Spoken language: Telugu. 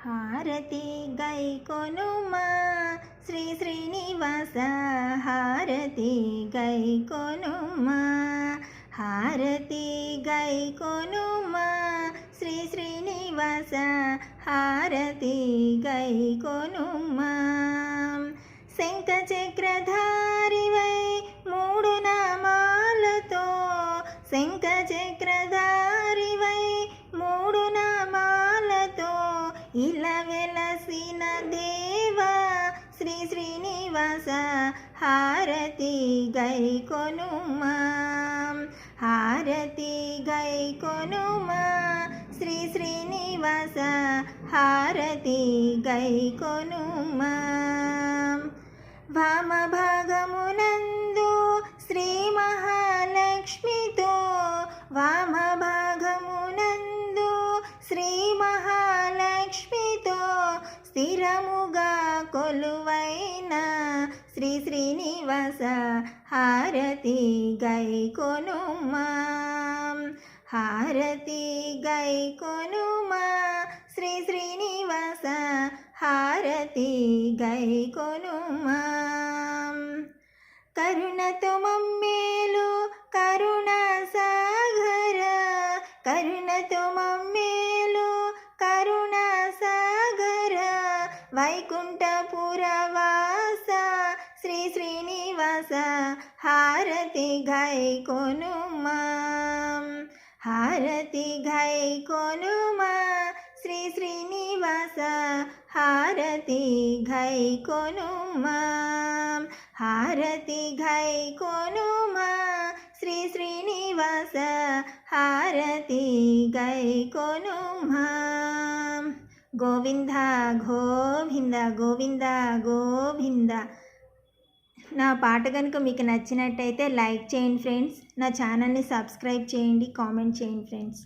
హారతి గైకొనుమా శ్రీ శ్రీనివాస హారతి గైకొనుమా హారతి గైకొనుమా శ్రీ శ్రీనివాస హారతి గైకొనుమా శంఖ చక్రధారివై మూడు నామాలతో శంఖ చక్రధారివై మూడు నామాలతో ఇలా వెలసిన దేవా శ్రీ శ్రీనివాస హారతి గైకొనుమా హారతి గైకొనుమా శ్రీ శ్రీనివాస హారతి గైకొనుమా వామ భాగమునందు శ్రీ మహాలక్ష్మితో వామ భాగమునందు శ్రీ మహాలక్ష్మితో స్థిరముగా కొలువైన శ్రీ శ్రీనివాస హారతి గైకొనుమా హారతి గైకొనుమా శ్రీ శ్రీనివాస హారతి గైకొనుమా కరుణతో మమ్మేలు కరుణ సాగర కరుణతో మమ్మేలు కరుణ సాగర వైకుంఠపురవాస శ్రీ శ్రీనివాస హారతి గైకొనుమా హారతి గైకొనుమా శ్రీ శ్రీనివాస హారతి గైకొనుమా హారతి గైకొనుమా శ్రీ శ్రీనివాస హారతి గైకొనుమా గోవింద గోవింద గోవింద గోవింద. నా పాట కనుక మీకు నచ్చినట్టయితే లైక్ చేయండి ఫ్రెండ్స్. నా ఛానల్ని సబ్స్క్రైబ్ చేయండి, కామెంట్ చేయండి ఫ్రెండ్స్.